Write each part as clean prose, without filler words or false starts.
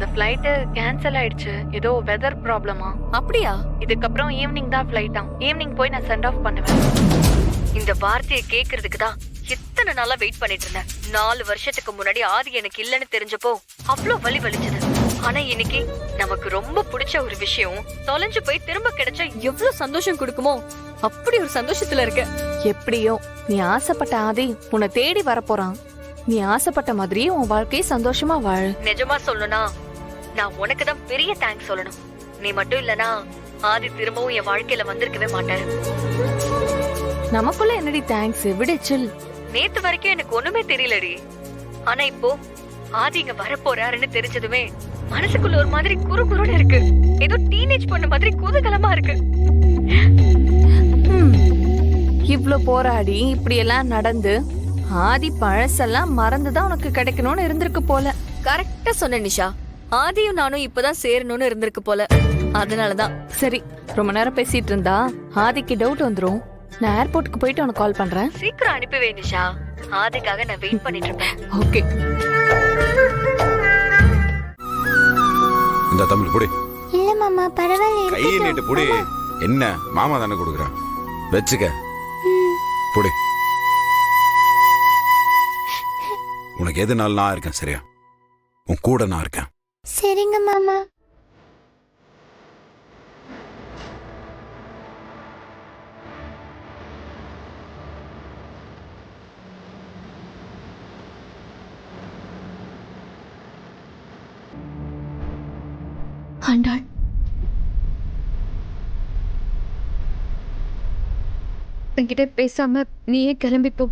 அந்த flight cancel ஆயிடுச்சு. ஏதோ வெதர் ப்ராப்ளமா. அப்படியா? இதுக்கப்புறம் ஈவினிங் தான் ஃப்ளைட்டாம். ஈவினிங் போய் நான் சென்ட் ஆஃப் பண்ணுவேன். இந்த வார்த்தையை கேக்குறதுக்கு தான் எத்தனை நாளா வெயிட் பண்ணிட்டு இருந்தேன். 4 வருஷத்துக்கு முன்னாடி ஆதி எனக்கு இல்லன்னு தெரிஞ்சப்போ அவ்வளோ வலி வலிச்சது. ஆனா இன்னைக்கு நமக்கு ரொம்ப பிடிச்ச ஒரு விஷயம் தொலைஞ்சு போய் திரும்ப கிடைச்சா எவ்வளவு சந்தோஷம் கொடுக்குமோ அப்படி ஒரு சந்தோஷத்துல இருக்க. எப்படியோ நீ ஆசைப்பட்ட ஆதி உன்னை தேடி வரப்போறான். நீ ஆசைப்பட்ட மாதிரியே உன் வாழ்க்கையை சந்தோஷமா வாழு. நிஜமா சொல்லணும்னா நான் உனக்கு தான் பெரிய தேங்க்ஸ் சொல்லணும். நீ மட்டும் இல்லனா ஆதி திரும்பவும் என் வாழ்க்கையில வந்திருக்கவே மாட்டாரு. நமக்குள்ள என்னடி தேங்க்ஸ் விடுச்சில். நேத்து வரைக்கும் எனக்கு ஒண்ணுமே தெரியலடி. ஆனா இப்போ ஆதி இங்க வரப்போறாருன்னு தெரிஞ்சதுமே மனசுக்குள்ள ஒரு மாதிரி குறுகுறுன்னு இருக்கு. ஏதோ டீனேஜ் பொண்ணு மாதிரி குதூகலமா இருக்கு. இவ்ளோ போராடி இப்படி எல்லாம் நடந்து ஆதி பழசெல்லாம் மறந்துதான் உனக்கு கிடைக்கணும்னு இருந்திருக்கு போல. கரெக்டா சொன்ன நிஷா. ஆதியும் நானும் இப்பதான் சேரணும்னு இருந்திருக்கு போல. அதனாலதான். சரி, ரொம்ப நேரம் பேசிட்டு இருந்தா ஆதிக்கு டவுட் வந்துரும். நான் ஏர்போர்ட்டுக்கு போயிட்டு உனக்கு கால் பண்றேன். சீக்கிரம் அனுப்பி வை நிஷா. ஆதிக்காக நான் வெயிட் பண்ணிட்டு இருப்பேன். ஓகே. இந்த தமிழ் புடி. இல்ல மாமா பரவாயில்லை. கையை நீட்டு புடி. என்ன மாமா தானே கொடுக்குறான், வச்சுக்க. புடி. உனக்கு எதுனாலும் நான் இருக்கேன், சரியா? உன் கூட நான் இருக்கேன். சரிங்க மாமா. ஆண்டாள், என்கிட்ட பேசாம நீயே கிளம்பிப்போ.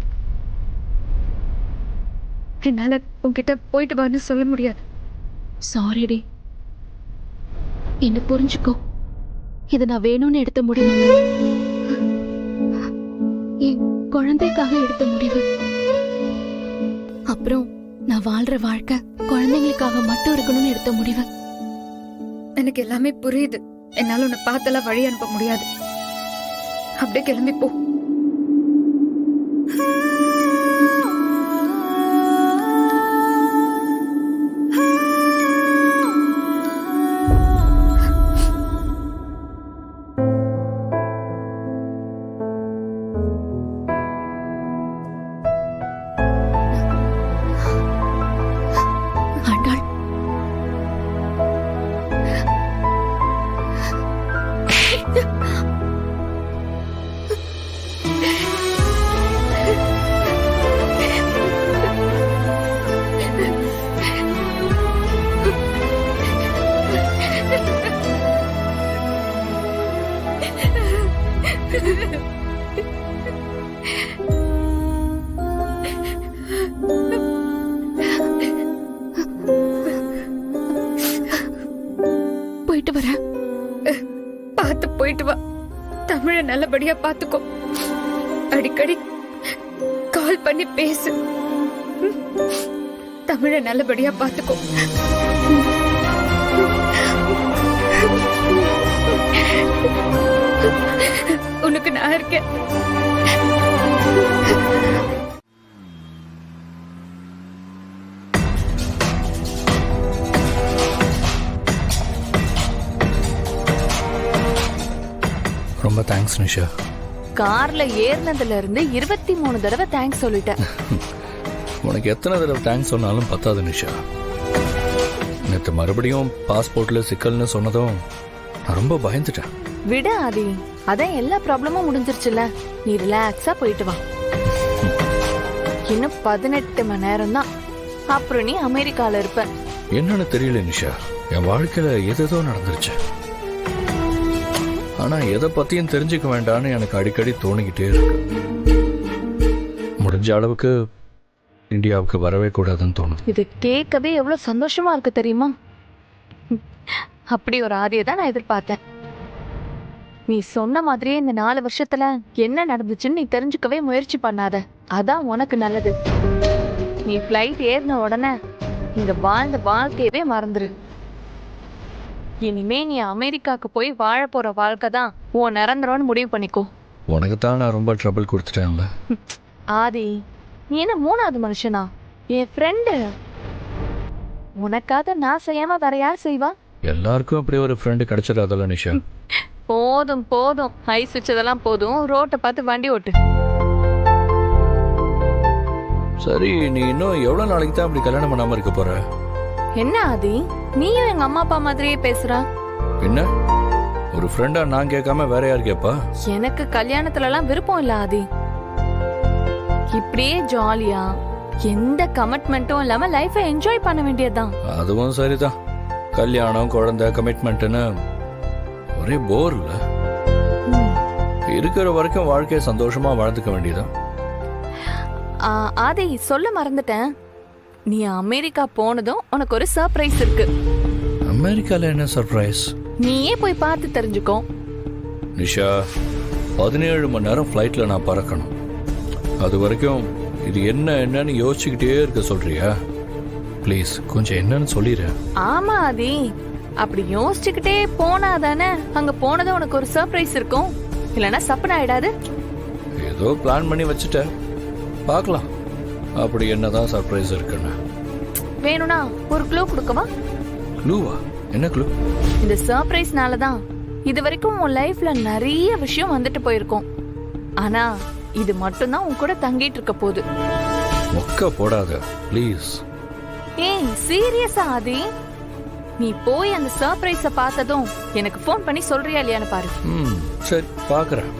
என்னால உன்கிட்ட போயிட்டு வான்னு சொல்ல முடியாது. சாரிடி, என்ன புரிஞ்சுக்கோ. இதை நான் வேணும்னு எடுத்த முடிவு, என் குழந்தைக்காக எடுத்த முடிவு. அப்புறம் நான் வாழ்ற வாழ்க்கை குழந்தைங்களுக்காக மட்டும் இருக்கணும்னு எடுத்த முடிவு. எனக்கு எல்லாமே புரியுது. என்னால உன்னை பார்த்தெல்லாம் வழி அனுப்ப முடியாது. அப்படியே கிளம்பி போ. ஆண்டாள், போயிட்டு வரேன். பார்த்து போயிட்டு வா. தமிழ நல்லபடியா பாத்துக்கோ. அடிக்கடி கால் பண்ணி பேசு. தமிழ நல்லபடியா பாத்துக்கோ. உனக்கு நான் இருக்கேன். ரொம்ப தேங்க்ஸ் நிஷா. கார்ல ஏறினதுல இருந்து 23 தடவை தேங்க்ஸ் சொல்லிட்டேன். உனக்கு எத்தனை தடவை தேங்க்ஸ் சொன்னாலும் பத்தாது நிஷா. நேற்று மறுபடியும் பாஸ்போர்ட்ல சிக்கல்னு சொன்னதும் நான் ரொம்ப பயந்துட்டேன். விட ஆதி, அதான் எல்லா ப்ராப்ளமும் முடிஞ்சிருச்சுல. நீ ரிலாக்ஸா போயிட்டு வா. இன்னும் 18 மணி நேரம் தான், அப்புறம் நீ அமெரிக்கால இருப்ப. என்னன்னு தெரியல நிஷா, என் வாழ்க்கையில ஏதேதோ நடந்துருச்சு. ஆனா எதை பத்தியும் தெரிஞ்சுக்க வேண்டாம்னு எனக்கு அடிக்கடி தோணிக்கிட்டே இருக்கு. முடிஞ்ச அளவுக்கு இந்தியாவுக்கு வரவே கூடாதுன்னு தோணுது. இது கேட்கவே எவ்வளவு சந்தோஷமா இருக்கு தெரியுமா? அப்படி ஒரு ஆதியை தான் நான் எதிர்பார்த்தேன். நீ சொன்ன மாதிரியே இந்த 4 வருஷத்துல என்ன நடந்துச்சுன்னு நீ தெரிஞ்சுக்கவே முயற்சி பண்ணாத. அதான் உனக்கு நல்லது. நீ ஃப்ளைட் ஏறின உடனே இங்க வாழ்ந்த வாழ்க்கையவே மறந்துரு. இனிமே நீ அமெரிக்காக்கு போய் வாழ போற வாழ்க்கை தான் உன் நிரந்தரம்னு முடிவு பண்ணிக்கோ. உனக்கு தான் நான் ரொம்ப ட்ரபிள் கொடுத்துட்டேன்ல. ஆதி, நீ என்ன 3வது மனுஷனா? என் ஃப்ரெண்டு. உனக்காக நான் செய்யாம வேற யார் செய்வா? எல்லாருக்கும் அப்படி ஒரு ஃப்ரெண்டு கிடைச்சிடாதல்ல நிஷா. போதும் போதும், ஐஸ் வச்சதெல்லாம் போதும், ரோட்டை பார்த்து வண்டி ஓட்டு. சரி, நீ இன்னும் எவ்வளவு நாளைக்கு தான் அப்படி கல்யாணம் பண்ணாம இருக்க போற? என்ன ஆதி, நீயும் எங்க அம்மா அப்பா மாதிரியே பேசுற? என்ன ஒரு ஃப்ரெண்டா நான் கேட்காம வேற யார் கேப்பா? எனக்கு கல்யாணத்துல எல்லாம் விருப்பம் இல்ல ஆதி. இப்படியே ஜாலியா எந்த கமிட்மெண்ட்டும் இல்லாம லைஃபை என்ஜாய் பண்ண வேண்டியதுதான். அதுவும் சரிதான். கல்யாணம், குழந்தை, கமிட்மெண்ட்னு ஒரே போர் இல்ல. இருக்கிற வரைக்கும் வாழ்க்கையை சந்தோஷமா வாழ்ந்துக்க வேண்டியதான். ஆதி, சொல்ல மறந்துட்டேன், நீ அமெரிக்கா போனதும் உனக்கு ஒரு சர்ப்ரைஸ் இருக்கு. அமெரிக்கால என்ன சர்ப்ரைஸ்? நீயே போய் பார்த்து தெரிஞ்சுக்கோ. நிஷா, 17 மணி நேரம் ஃப்ளைட்ல நான் பறக்கணும். அது வரைக்கும் இது என்னன்னு யோசிச்சுக்கிட்டே இருக்க சொல்றியா? ப்ளீஸ் கொஞ்சம் என்னன்னு சொல்லிடு. ஆமா ஆதி, அப்படி யோசிச்சுக்கிட்டே போனாதானே அங்க போனதும் உனக்கு ஒரு சர்ப்ரைஸ் இருக்கும். இல்லைன்னா சப்பன ஆயிடாது. ஏதோ பிளான் பண்ணி வச்சுட்ட, பார்க்கலாம் அப்படி என்னதான் சர்ப்ரைஸ் இருக்குன்னு. வேணும்னா ஒரு க்ளூ கொடுக்கவா? க்ளூவா? என்ன க்ளூ? இந்த சர்ப்ரைஸ்னால தான் இது வரைக்கும் உன் லைஃப்ல நிறைய விஷயம் வந்துட்டு போயிருக்கும். ஆனா இது மட்டும்தான் உன் கூட தங்கிட்டு இருக்க போகுது. மொக்க போடாத ப்ளீஸ். ஏய் சீரியஸா ஆதி, நீ போய் அந்த சர்ப்ரைஸ பார்த்ததும் எனக்கு ஃபோன் பண்ணி சொல்றியா இல்லையான்னு பாரு. சரி பார்க்கறேன்.